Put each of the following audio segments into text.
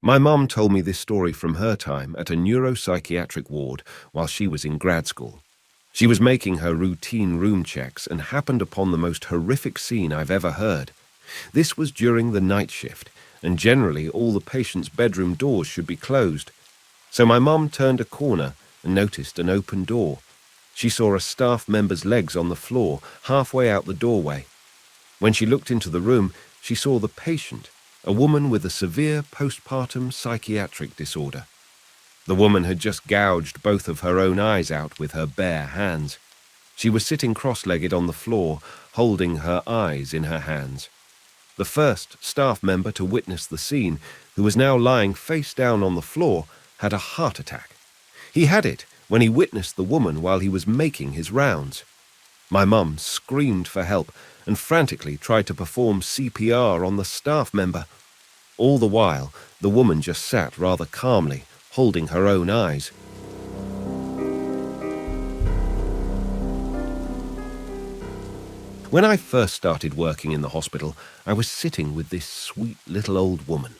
My mum told me this story from her time at a neuropsychiatric ward while she was in grad school. She was making her routine room checks and happened upon the most horrific scene I've ever heard. This was during the night shift, and generally all the patients' bedroom doors should be closed. So my mum turned a corner and noticed an open door. She saw a staff member's legs on the floor, halfway out the doorway. When she looked into the room, she saw the patient, a woman with a severe postpartum psychiatric disorder. The woman had just gouged both of her own eyes out with her bare hands. She was sitting cross-legged on the floor, holding her eyes in her hands. The first staff member to witness the scene, who was now lying face down on the floor, had a heart attack. He had it when he witnessed the woman while he was making his rounds. My mum screamed for help and frantically tried to perform CPR on the staff member. All the while, the woman just sat rather calmly, holding her own eyes. When I first started working in the hospital, I was sitting with this sweet little old woman.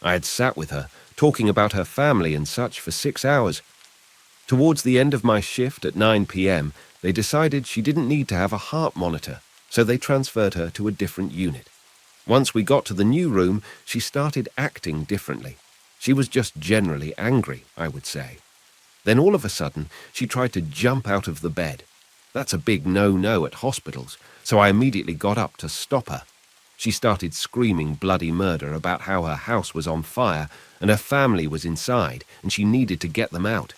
I had sat with her, talking about her family and such for 6 hours. Towards the end of my shift at 9 p.m., they decided she didn't need to have a heart monitor, so they transferred her to a different unit. Once we got to the new room, she started acting differently. She was just generally angry, I would say. Then all of a sudden, she tried to jump out of the bed. That's a big no-no at hospitals, so I immediately got up to stop her. She started screaming bloody murder about how her house was on fire and her family was inside and she needed to get them out.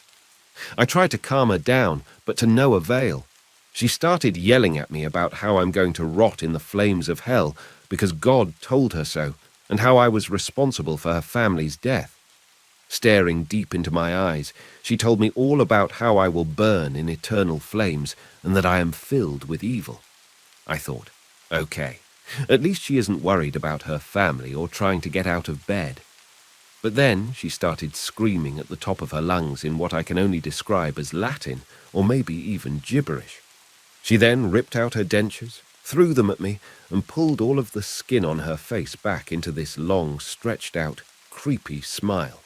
I tried to calm her down, but to no avail. She started yelling at me about how I'm going to rot in the flames of hell because God told her so, and how I was responsible for her family's death. Staring deep into my eyes, she told me all about how I will burn in eternal flames and that I am filled with evil. I thought, okay, at least she isn't worried about her family or trying to get out of bed. But then she started screaming at the top of her lungs in what I can only describe as Latin, or maybe even gibberish. She then ripped out her dentures, threw them at me, and pulled all of the skin on her face back into this long, stretched-out, creepy smile.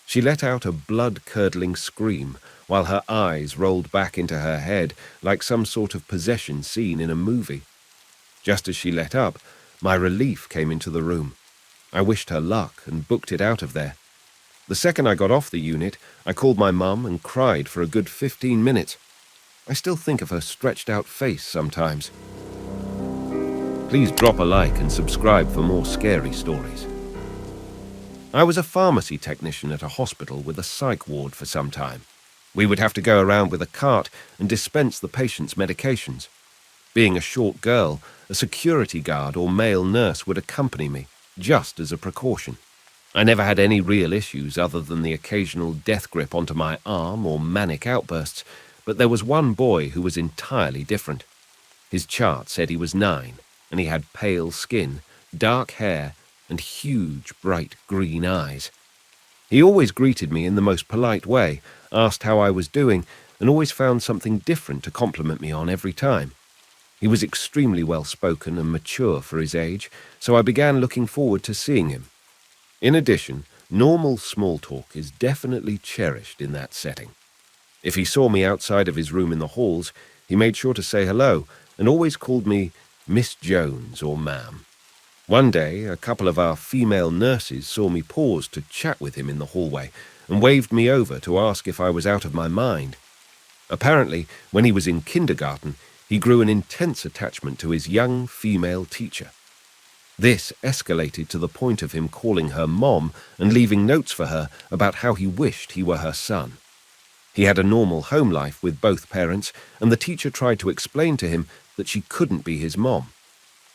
She let out a blood-curdling scream, while her eyes rolled back into her head like some sort of possession scene in a movie. Just as she let up, my relief came into the room. I wished her luck and booked it out of there. The second I got off the unit, I called my mum and cried for a good 15 minutes. I still think of her stretched-out face sometimes. Please drop a like and subscribe for more scary stories. I was a pharmacy technician at a hospital with a psych ward for some time. We would have to go around with a cart and dispense the patient's medications. Being a short girl, a security guard or male nurse would accompany me, just as a precaution. I never had any real issues other than the occasional death grip onto my arm or manic outbursts, but there was one boy who was entirely different. His chart said he was 9, and he had pale skin, dark hair, and huge, bright green eyes. He always greeted me in the most polite way, asked how I was doing, and always found something different to compliment me on every time. He was extremely well-spoken and mature for his age, so I began looking forward to seeing him. In addition, normal small talk is definitely cherished in that setting. If he saw me outside of his room in the halls, he made sure to say hello and always called me Miss Jones or ma'am. One day, a couple of our female nurses saw me pause to chat with him in the hallway and waved me over to ask if I was out of my mind. Apparently, when he was in kindergarten, he grew an intense attachment to his young female teacher. This escalated to the point of him calling her Mom and leaving notes for her about how he wished he were her son. He had a normal home life with both parents, and the teacher tried to explain to him that she couldn't be his mom.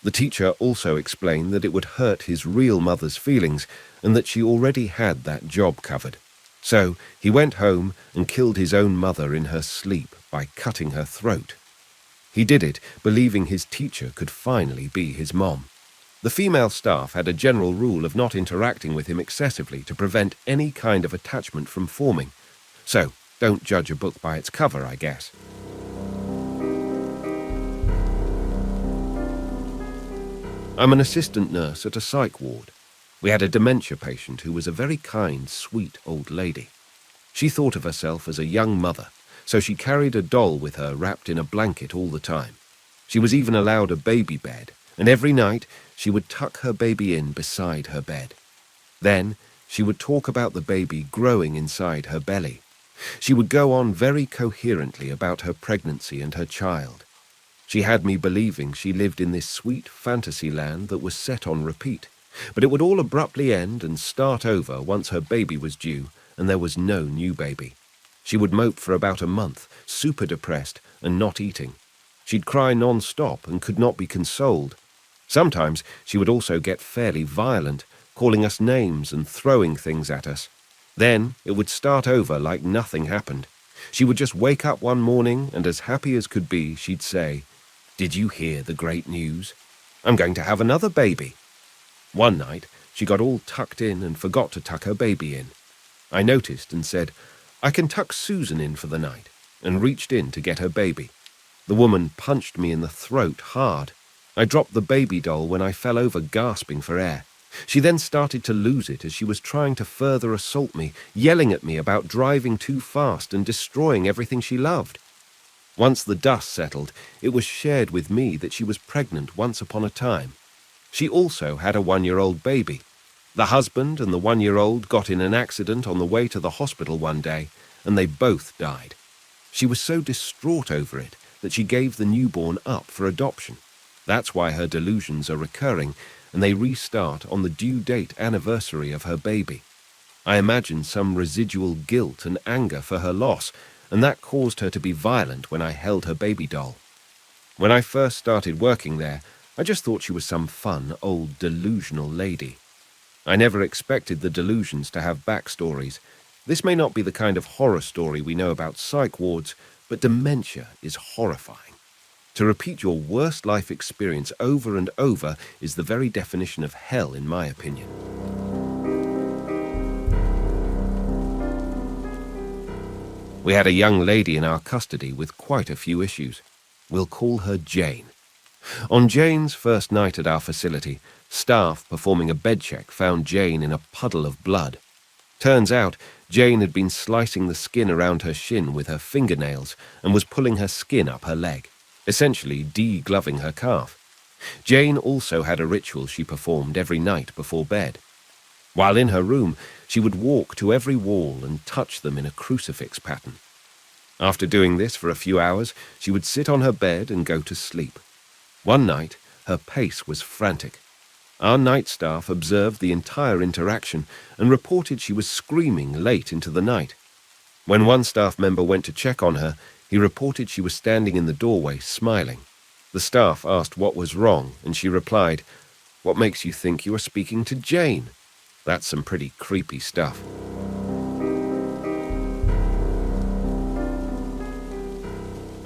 The teacher also explained that it would hurt his real mother's feelings and that she already had that job covered. So he went home and killed his own mother in her sleep by cutting her throat. He did it believing his teacher could finally be his mom. The female staff had a general rule of not interacting with him excessively to prevent any kind of attachment from forming. So, don't judge a book by its cover, I guess. I'm an assistant nurse at a psych ward. We had a dementia patient who was a very kind, sweet old lady. She thought of herself as a young mother, so she carried a doll with her wrapped in a blanket all the time. She was even allowed a baby bed, and every night she would tuck her baby in beside her bed. Then she would talk about the baby growing inside her belly. She would go on very coherently about her pregnancy and her child. She had me believing she lived in this sweet fantasy land that was set on repeat, but it would all abruptly end and start over once her baby was due and there was no new baby. She would mope for about a month, super depressed and not eating. She'd cry non-stop and could not be consoled. Sometimes she would also get fairly violent, calling us names and throwing things at us. Then it would start over like nothing happened. She would just wake up one morning and, as happy as could be, she'd say, "Did you hear the great news? I'm going to have another baby." One night she got all tucked in and forgot to tuck her baby in. I noticed and said, "I can tuck Susan in for the night," and reached in to get her baby. The woman punched me in the throat hard. I dropped the baby doll when I fell over gasping for air. She then started to lose it as she was trying to further assault me, yelling at me about driving too fast and destroying everything she loved. Once the dust settled, it was shared with me that she was pregnant once upon a time. She also had a 1-year-old baby. The husband and the 1-year-old got in an accident on the way to the hospital one day, and they both died. She was so distraught over it that she gave the newborn up for adoption. That's why her delusions are recurring, and they restart on the due date anniversary of her baby. I imagine some residual guilt and anger for her loss, and that caused her to be violent when I held her baby doll. When I first started working there, I just thought she was some fun, old, delusional lady. I never expected the delusions to have backstories. This may not be the kind of horror story we know about psych wards, but dementia is horrifying. To repeat your worst life experience over and over is the very definition of hell, in my opinion. We had a young lady in our custody with quite a few issues. We'll call her Jane. On Jane's first night at our facility, staff performing a bed check found Jane in a puddle of blood. Turns out, Jane had been slicing the skin around her shin with her fingernails and was pulling her skin up her leg, essentially de-gloving her calf. Jane also had a ritual she performed every night before bed. While in her room, she would walk to every wall and touch them in a crucifix pattern. After doing this for a few hours, she would sit on her bed and go to sleep. One night, her pace was frantic. Our night staff observed the entire interaction and reported she was screaming late into the night. When one staff member went to check on her, he reported she was standing in the doorway smiling. The staff asked what was wrong, and she replied, "What makes you think you are speaking to Jane? That's some pretty creepy stuff."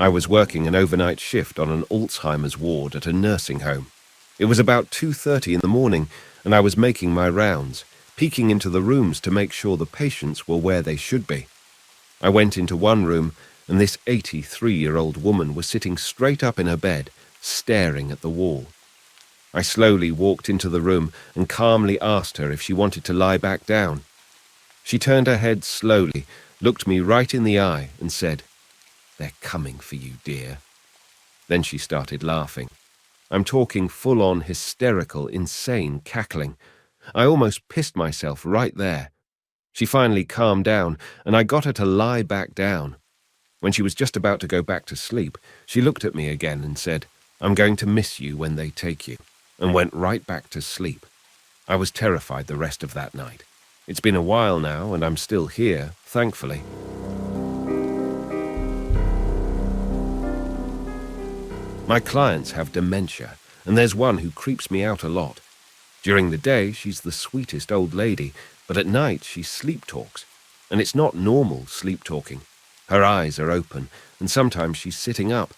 I was working an overnight shift on an Alzheimer's ward at a nursing home. It was about 2:30 in the morning, and I was making my rounds, peeking into the rooms to make sure the patients were where they should be. I went into one room, and this 83-year-old woman was sitting straight up in her bed, staring at the wall. I slowly walked into the room and calmly asked her if she wanted to lie back down. She turned her head slowly, looked me right in the eye, and said, "They're coming for you, dear." Then she started laughing. I'm talking full-on hysterical, insane cackling. I almost pissed myself right there. She finally calmed down, and I got her to lie back down. When she was just about to go back to sleep, she looked at me again and said, "I'm going to miss you when they take you," and went right back to sleep. I was terrified the rest of that night. It's been a while now, and I'm still here, thankfully. My clients have dementia, and there's one who creeps me out a lot. During the day, she's the sweetest old lady, but at night she sleep talks. And it's not normal sleep talking. Her eyes are open, and sometimes she's sitting up.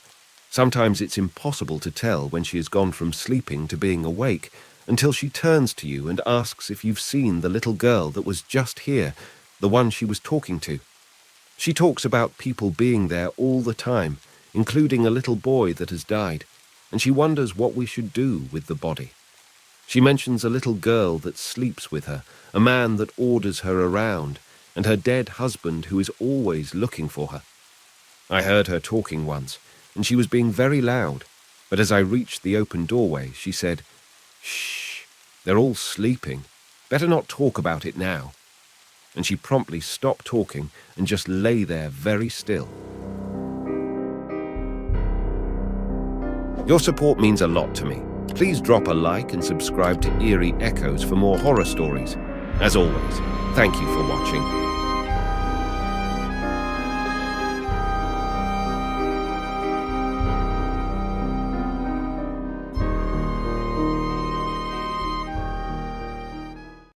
Sometimes it's impossible to tell when she has gone from sleeping to being awake, until she turns to you and asks if you've seen the little girl that was just here, the one she was talking to. She talks about people being there all the time, including a little boy that has died, and she wonders what we should do with the body. She mentions a little girl that sleeps with her, a man that orders her around, and her dead husband who is always looking for her. I heard her talking once, and she was being very loud, but as I reached the open doorway, she said, "Shh, they're all sleeping. Better not talk about it now." And she promptly stopped talking and just lay there very still. Your support means a lot to me. Please drop a like and subscribe to Eerie Echoes for more horror stories. As always, thank you for watching.